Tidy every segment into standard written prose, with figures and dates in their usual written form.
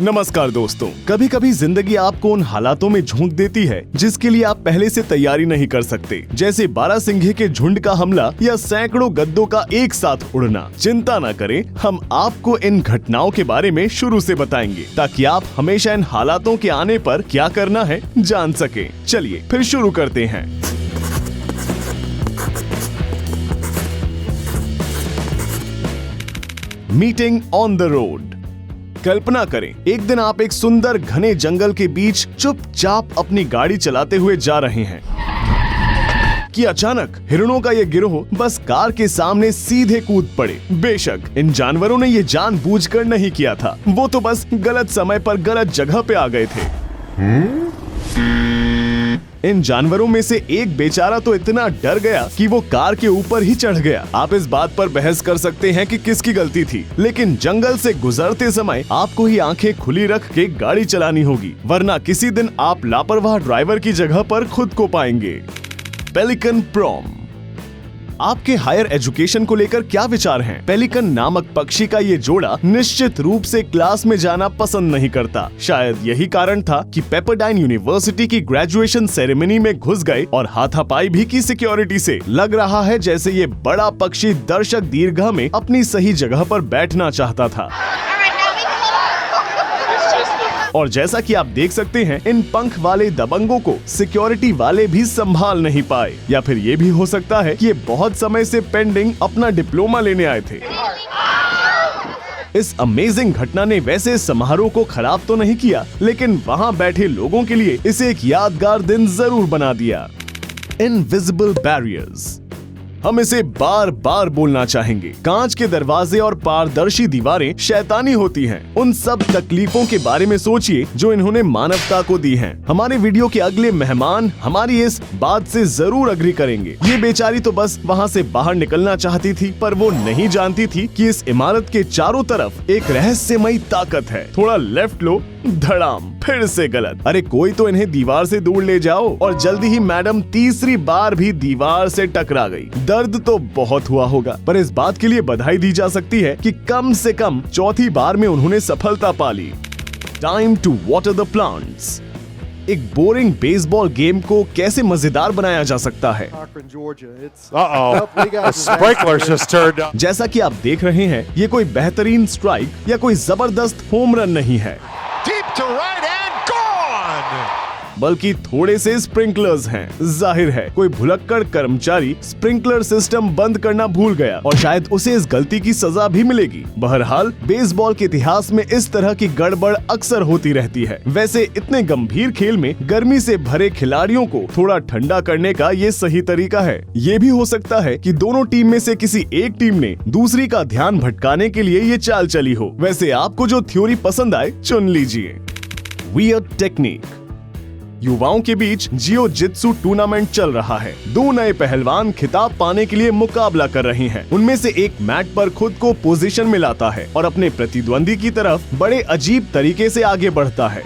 नमस्कार दोस्तों, कभी कभी जिंदगी आपको उन हालातों में झोंक देती है जिसके लिए आप पहले से तैयारी नहीं कर सकते, जैसे बारहसिंघे के झुंड का हमला या सैकड़ों गद्दों का एक साथ उड़ना। चिंता न करें, हम आपको इन घटनाओं के बारे में शुरू से बताएंगे ताकि आप हमेशा इन हालातों के आने पर क्या करना है जान सके। चलिए फिर शुरू करते हैं। Meeting on the road. कल्पना करें, एक दिन आप एक सुंदर घने जंगल के बीच चुपचाप अपनी गाड़ी चलाते हुए जा रहे हैं कि अचानक हिरणों का ये गिरोह बस कार के सामने सीधे कूद पड़े। बेशक इन जानवरों ने ये जानबूझकर नहीं किया था, वो तो बस गलत समय पर गलत जगह पे आ गए थे। इन जानवरों में से एक बेचारा तो इतना डर गया कि वो कार के ऊपर ही चढ़ गया। आप इस बात पर बहस कर सकते हैं कि किसकी गलती थी, लेकिन जंगल से गुजरते समय आपको ही आंखें खुली रख के गाड़ी चलानी होगी, वरना किसी दिन आप लापरवाह ड्राइवर की जगह पर खुद को पाएंगे। Pelican prom. आपके हायर एजुकेशन को लेकर क्या विचार हैं? पेलिकन नामक पक्षी का ये जोड़ा निश्चित रूप से क्लास में जाना पसंद नहीं करता। शायद यही कारण था कि पेपरडाइन यूनिवर्सिटी की ग्रेजुएशन सेरेमनी में घुस गए और हाथापाई भी की सिक्योरिटी से। लग रहा है जैसे ये बड़ा पक्षी दर्शक दीर्घा में अपनी सही जगह पर बैठना चाहता था। और जैसा कि आप देख सकते हैं, इन पंख वाले दबंगों को सिक्योरिटी वाले भी संभाल नहीं पाए, या फिर ये भी हो सकता है कि ये बहुत समय से पेंडिंग अपना डिप्लोमा लेने आए थे। इस अमेजिंग घटना ने वैसे समारोह को खराब तो नहीं किया, लेकिन वहां बैठे लोगों के लिए इसे एक यादगार दिन जरूर बना दिया। Invisible barriers. हम इसे बार बार बोलना चाहेंगे। कांच के दरवाजे और पारदर्शी दीवारें शैतानी होती हैं। उन सब तकलीफों के बारे में सोचिए जो इन्होंने मानवता को दी हैं। हमारे वीडियो के अगले मेहमान हमारी इस बात से जरूर अग्री करेंगे। ये बेचारी तो बस वहाँ से बाहर निकलना चाहती थी, पर वो नहीं जानती थी कि इस इमारत के चारों तरफ एक रहस्यमयी ताकत है। थोड़ा लेफ्ट लो, धड़ाम, फिर से गलत। अरे कोई तो इन्हें दीवार से दूर ले जाओ। और जल्दी ही मैडम तीसरी बार भी दीवार से टकरा गई। दर्द तो बहुत हुआ होगा, पर इस बात के लिए बधाई दी जा सकती है कि कम से कम चौथी बार में उन्होंने सफलता पा ली। Time to water the plants. एक बोरिंग बेसबॉल गेम को कैसे मजेदार बनाया जा सकता है? जैसा कि आप देख रहे हैं, ये कोई बेहतरीन स्ट्राइक या कोई जबरदस्त होम रन नहीं है, बल्कि थोड़े से स्प्रिंकलर्स हैं। जाहिर है कोई भुलक्कड़ कर्मचारी स्प्रिंकलर सिस्टम बंद करना भूल गया और शायद उसे इस गलती की सजा भी मिलेगी। बहरहाल बेसबॉल के इतिहास में इस तरह की गड़बड़ अक्सर होती रहती है। वैसे इतने गंभीर खेल में गर्मी से भरे खिलाड़ियों को थोड़ा ठंडा करने का ये सही तरीका है। ये भी हो सकता है कि दोनों टीम में से किसी एक टीम ने दूसरी का ध्यान भटकाने के लिए ये चाल चली हो। वैसे आपको जो थ्योरी पसंद आए चुन लीजिए। Weird technique. युवाओं के बीच जियो जित्सु टूर्नामेंट चल रहा है। दो नए पहलवान खिताब पाने के लिए मुकाबला कर रहे हैं। उनमें से एक मैट पर खुद को पोजीशन में लाता है और अपने प्रतिद्वंदी की तरफ बड़े अजीब तरीके से आगे बढ़ता है।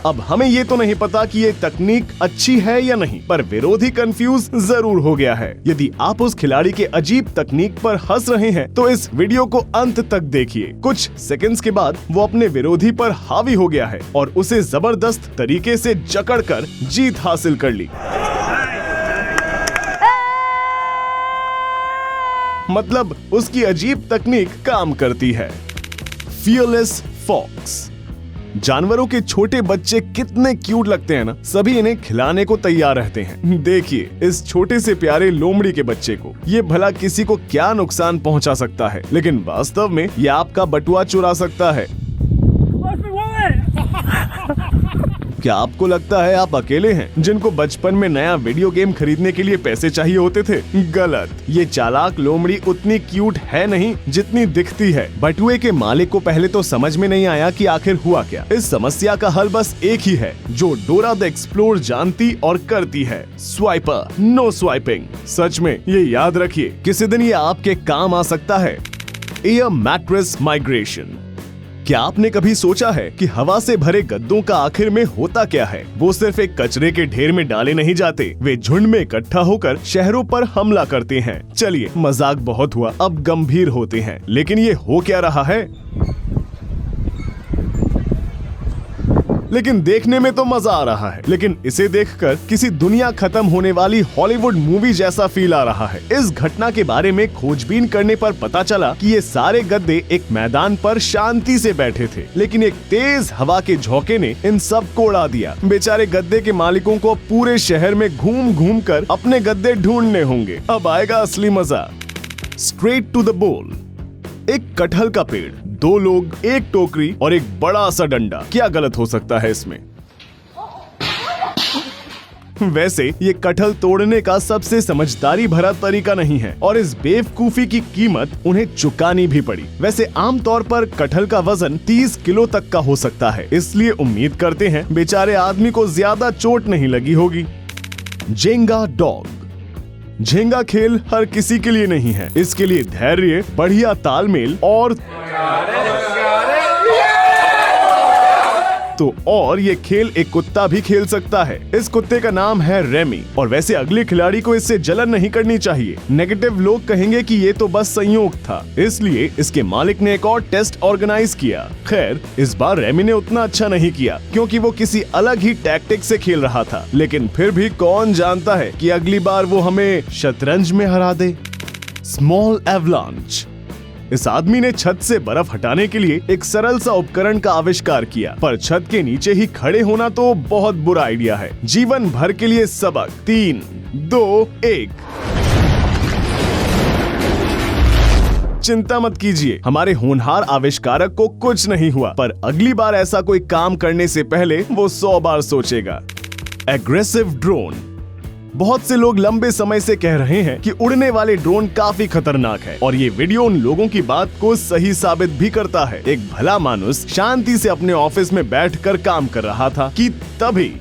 अब हमें ये तो नहीं पता कि ये तकनीक अच्छी है या नहीं, पर विरोधी कंफ्यूज जरूर हो गया है। यदि आप उस खिलाड़ी के अजीब तकनीक पर हंस रहे हैं तो इस वीडियो को अंत तक देखिए। कुछ सेकंड्स के बाद वो अपने विरोधी पर हावी हो गया है और उसे जबरदस्त तरीके से जकड़कर जीत हासिल कर ली। मतलब उसकी अजीब तकनीक काम करती है। Fearless fox. जानवरों के छोटे बच्चे कितने क्यूट लगते हैं ना। सभी इन्हें खिलाने को तैयार रहते हैं। देखिए इस छोटे से प्यारे लोमड़ी के बच्चे को। ये भला किसी को क्या नुकसान पहुंचा सकता है, लेकिन वास्तव में ये आपका बटुआ चुरा सकता है। क्या आपको लगता है आप अकेले हैं जिनको बचपन में नया वीडियो गेम खरीदने के लिए पैसे चाहिए होते थे? गलत। ये चालाक लोमड़ी उतनी क्यूट है नहीं जितनी दिखती है। बटुए के मालिक को पहले तो समझ में नहीं आया कि आखिर हुआ क्या। इस समस्या का हल बस एक ही है जो डोरा द एक्सप्लोर जानती और करती है। स्वाइपर, नो स्वाइपिंग। सच में ये याद रखिए, किसी दिन ये आपके काम आ सकता है। Air mattress migration. क्या आपने कभी सोचा है कि हवा से भरे गद्दों का आखिर में होता क्या है? वो सिर्फ एक कचरे के ढेर में डाले नहीं जाते, वे झुंड में इकट्ठा होकर शहरों पर हमला करते हैं। चलिए, मजाक बहुत हुआ, अब गंभीर होते हैं। लेकिन ये हो क्या रहा है? लेकिन देखने में तो मजा आ रहा है, लेकिन इसे देखकर किसी दुनिया खत्म होने वाली हॉलीवुड मूवी जैसा फील आ रहा है। इस घटना के बारे में खोजबीन करने पर पता चला कि ये सारे गद्दे एक मैदान पर शांति से बैठे थे, लेकिन एक तेज हवा के झोंके ने इन सब को उड़ा दिया। बेचारे गद्दे के मालिकों को पूरे शहर में घूम घूम कर अपने गद्दे ढूंढने होंगे। अब आएगा असली मजा। स्ट्रेट टू द बोल। एक कटहल का पेड़, 2 लोग, एक टोकरी और एक बड़ा सा डंडा। क्या गलत हो सकता है इसमें? वैसे ये कटहल तोड़ने का सबसे समझदारी भरा तरीका नहीं है और इस बेवकूफी की कीमत उन्हें चुकानी भी पड़ी। वैसे आमतौर पर कटहल का वजन 30 किलो तक का हो सकता है, इसलिए उम्मीद करते हैं बेचारे आदमी को ज्यादा चोट नहीं लगी होगी। Jenga dog. झेंगा खेल हर किसी के लिए नहीं है। इसके लिए धैर्य, बढ़िया तालमेल और ये खेल एक कुत्ता भी खेल सकता है। इस कुत्ते का नाम है रेमी और वैसे अगले खिलाड़ी को इससे जलन नहीं करनी चाहिए। नेगेटिव लोग कहेंगे कि ये तो बस संयोग था, इसलिए इसके मालिक ने एक और टेस्ट ऑर्गेनाइज किया। खैर, इस बार रेमी ने उतना अच्छा नहीं किया क्योंकि वो किसी अलग ही टैक्टिक से खेल रहा था, लेकिन फिर भी कौन जानता है कि अगली बार वो हमें शतरंज में हरा दे। Small avalanche. इस आदमी ने छत से बर्फ हटाने के लिए एक सरल सा उपकरण का आविष्कार किया, पर छत के नीचे ही खड़े होना तो बहुत बुरा आइडिया है। जीवन भर के लिए सबक। 3, 2, 1। चिंता मत कीजिए, हमारे होनहार आविष्कारक को कुछ नहीं हुआ, पर अगली बार ऐसा कोई काम करने से पहले वो 100 बार सोचेगा। Aggressive drone. बहुत से लोग लंबे समय से कह रहे हैं कि उड़ने वाले ड्रोन काफी खतरनाक है और ये वीडियो उन लोगों की बात को सही साबित भी करता है। एक भला मानुस शांति से अपने ऑफिस में बैठकर काम कर रहा था कि तभी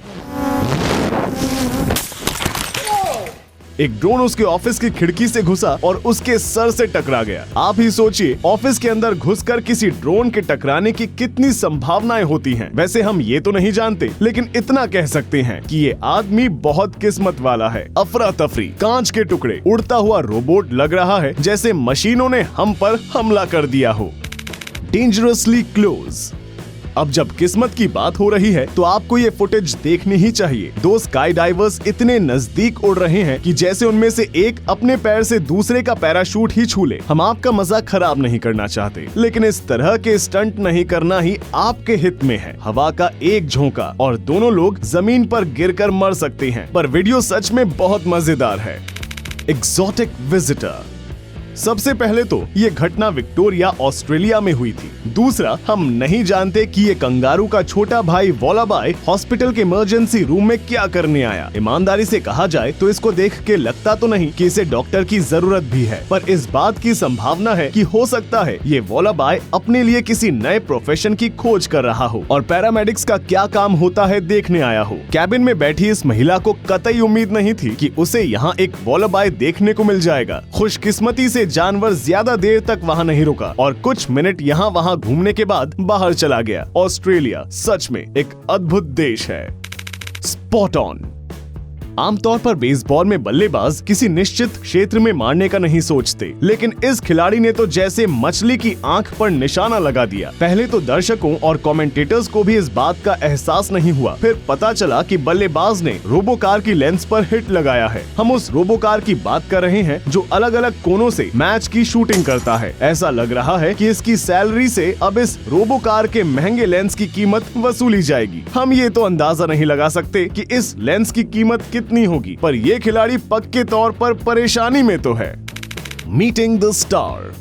एक ड्रोन उसके ऑफिस की खिड़की से घुसा और उसके सर से टकरा गया। आप ही सोचिए, ऑफिस के अंदर घुसकर किसी ड्रोन के टकराने की कितनी संभावनाएं होती हैं। वैसे हम ये तो नहीं जानते, लेकिन इतना कह सकते हैं कि ये आदमी बहुत किस्मत वाला है। अफरा तफरी, कांच के टुकड़े, उड़ता हुआ रोबोट लग रहा है जैसे मशीनों ने हम पर हमला कर दिया हो। Dangerously close. अब जब किस्मत की बात हो रही है तो आपको ये फुटेज देखनी ही चाहिए। 2 स्काई डाइवर्स इतने नजदीक उड़ रहे हैं कि जैसे उनमें से एक अपने पैर से दूसरे का पैराशूट ही छू ले। हम आपका मजा खराब नहीं करना चाहते, लेकिन इस तरह के स्टंट नहीं करना ही आपके हित में है। हवा का एक झोंका और दोनों लोग जमीन पर गिरकर मर सकते हैं, पर वीडियो सच में बहुत मजेदार है। Exotic visitor. सबसे पहले तो ये घटना विक्टोरिया, ऑस्ट्रेलिया में हुई थी। दूसरा, हम नहीं जानते कि ये कंगारू का छोटा भाई वॉलाबाई हॉस्पिटल के इमरजेंसी रूम में क्या करने आया। ईमानदारी से कहा जाए तो इसको देख के लगता तो नहीं कि इसे डॉक्टर की जरूरत भी है, पर इस बात की संभावना है कि हो सकता है ये वॉलाबाई अपने लिए किसी नए प्रोफेशन की खोज कर रहा हो और पैरामेडिक्स का क्या काम होता है देखने आया हो। कैबिन में बैठी इस महिला को कतई उम्मीद नहीं थी कि उसे यहाँ एक वॉलाबाई देखने को मिल जाएगा। खुशकिस्मती से जानवर ज्यादा देर तक वहाँ नहीं रुका और कुछ मिनट यहाँ वहाँ घूमने के बाद बाहर चला गया। ऑस्ट्रेलिया सच में एक अद्भुत देश है। Spot on. आमतौर पर बेसबॉल में बल्लेबाज किसी निश्चित क्षेत्र में मारने का नहीं सोचते, लेकिन इस खिलाड़ी ने तो जैसे मछली की आंख पर निशाना लगा दिया। पहले तो दर्शकों और कमेंटेटर्स को भी इस बात का एहसास नहीं हुआ, फिर पता चला कि बल्लेबाज ने रोबोकार की लेंस पर हिट लगाया है। हम उस रोबोकार की बात कर रहे हैं जो अलग अलग कोनों से मैच की शूटिंग करता है। ऐसा लग रहा है कि इसकी सैलरी से अब इस रोबोकार के महंगे लेंस की कीमत वसूली जाएगी। हम ये तो अंदाजा नहीं लगा सकते कि इस लेंस की कीमत कितनी होगी, पर ये खिलाड़ी पक्के तौर पर परेशानी में तो है। Meeting the star.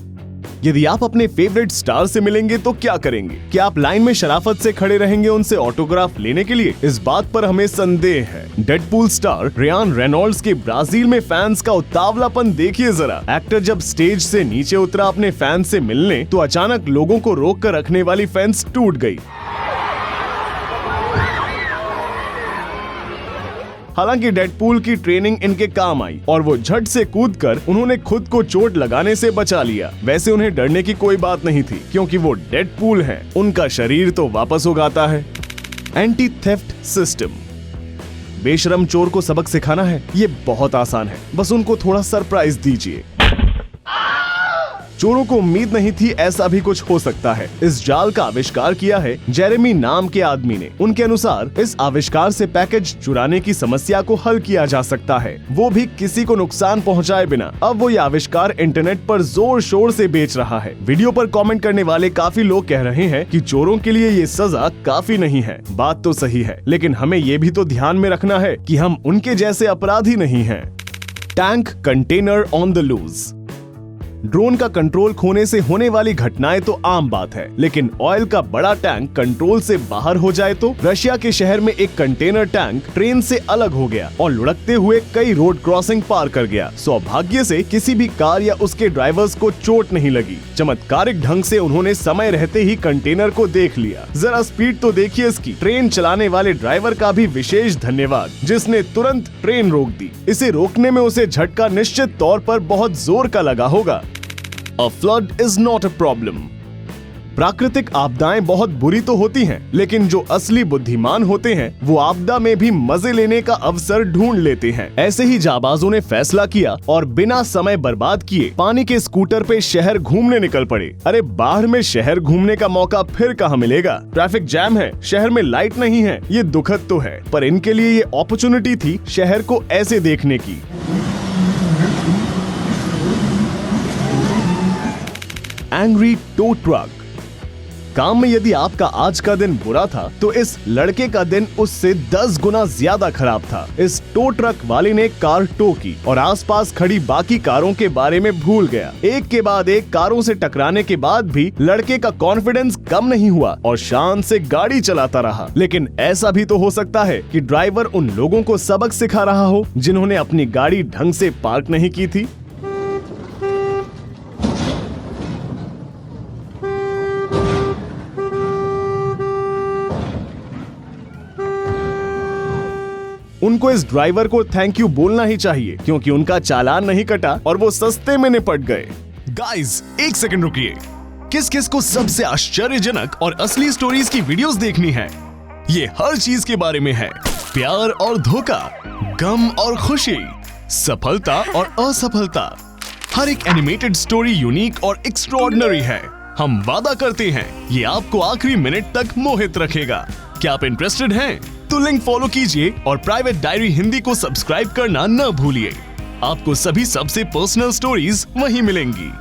यदि आप अपने फेवरेट स्टार से मिलेंगे तो क्या करेंगे? क्या आप लाइन में शराफत से खड़े रहेंगे उनसे ऑटोग्राफ लेने के लिए? इस बात पर हमें संदेह है। डेडपूल स्टार रियान रेनॉल्ड्स के ब्राजील में फैंस का उतावलापन देखिए जरा। एक्टर जब स्टेज से नीचे उतरा अपने फैंस से मिलने तो अचानक लोगों को रोक कर रखने वाली फेंस टूट गई। हालांकि डेडपूल की ट्रेनिंग इनके काम आई और वो झट से कूदकर उन्होंने खुद को चोट लगाने से बचा लिया। वैसे उन्हें डरने की कोई बात नहीं थी क्योंकि वो डेडपूल हैं। उनका शरीर तो वापस उगाता है। Anti theft system. बेशरम चोर को सबक सिखाना है, ये बहुत आसान है, बस उनको थोड़ा सरप्राइज दीजिए। चोरों को उम्मीद नहीं थी ऐसा भी कुछ हो सकता है। इस जाल का आविष्कार किया है जेरेमी नाम के आदमी ने। उनके अनुसार इस आविष्कार से पैकेज चुराने की समस्या को हल किया जा सकता है, वो भी किसी को नुकसान पहुंचाए बिना। अब वो ये आविष्कार इंटरनेट पर जोर शोर से बेच रहा है। वीडियो पर कमेंट करने वाले काफी लोग कह रहे हैं कि चोरों के लिए ये सजा काफी नहीं है। बात तो सही है, लेकिन हमें ये भी तो ध्यान में रखना है कि हम उनके जैसे अपराधी नहीं हैं। Tank container on the loose. Drone का कंट्रोल खोने से होने वाली घटनाएं तो आम बात है, लेकिन ऑयल का बड़ा टैंक कंट्रोल से बाहर हो जाए तो रशिया के शहर में एक कंटेनर टैंक ट्रेन से अलग हो गया और लुढ़कते हुए कई रोड क्रॉसिंग पार कर गया। सौभाग्य से किसी भी कार या उसके ड्राइवर्स को चोट नहीं लगी। चमत्कारिक ढंग से उन्होंने समय रहते ही कंटेनर को देख लिया। जरा स्पीड तो देखिए इसकी। ट्रेन चलाने वाले ड्राइवर का भी विशेष धन्यवाद, जिसने तुरंत ट्रेन रोक दी। इसे रोकने में उसे झटका निश्चित तौर पर बहुत जोर का लगा होगा। A flood is not a problem. प्राकृतिक आपदाएं बहुत बुरी तो होती हैं, लेकिन जो असली बुद्धिमान होते हैं वो आपदा में भी मजे लेने का अवसर ढूंढ लेते हैं। ऐसे ही जाबाजों ने फैसला किया और बिना समय बर्बाद किए पानी के स्कूटर पे शहर घूमने निकल पड़े। अरे बाढ़ में शहर घूमने का मौका फिर कहाँ मिलेगा? ट्रैफिक जैम है, शहर में लाइट नहीं है, ये दुखद तो है, पर इनके लिए ये अपॉर्चुनिटी थी शहर को ऐसे देखने की। Angry tow truck. काम में यदि आपका आज का दिन बुरा था तो इस लड़के का दिन उससे 10 गुना ज्यादा खराब था। इस टो ट्रक वाले ने कार टो की और आसपास खड़ी बाकी कारों के बारे में भूल गया। एक के बाद एक कारों से टकराने के बाद भी लड़के का कॉन्फिडेंस कम नहीं हुआ और शान से गाड़ी चलाता रहा। लेकिन ऐसा भी तो हो सकता है कि ड्राइवर उन लोगों को सबक सिखा रहा हो जिन्होंने अपनी गाड़ी ढंग से पार्क नहीं की थी। उनको इस ड्राइवर को थैंक यू बोलना ही चाहिए क्योंकि उनका चालान नहीं कटा और वो सस्ते में निपट गए। गाइस, एक सेकंड रुकिए। किस किस को सबसे आश्चर्यजनक और असली स्टोरीज की वीडियोस देखनी है? ये हर चीज के बारे में है। प्यार और धोखा, गम और खुशी, सफलता और असफलता। हर एक एनिमेटेड स्टोरी यूनिक और एक्स्ट्राऑर्डिनरी है। हम वादा करते हैं ये आपको आखिरी मिनट तक मोहित रखेगा। क्या आप इंटरेस्टेड हैं? तो लिंक फॉलो कीजिए और प्राइवेट डायरी हिंदी को सब्सक्राइब करना न भूलिए। आपको सभी सबसे पर्सनल स्टोरीज वहीं मिलेंगी।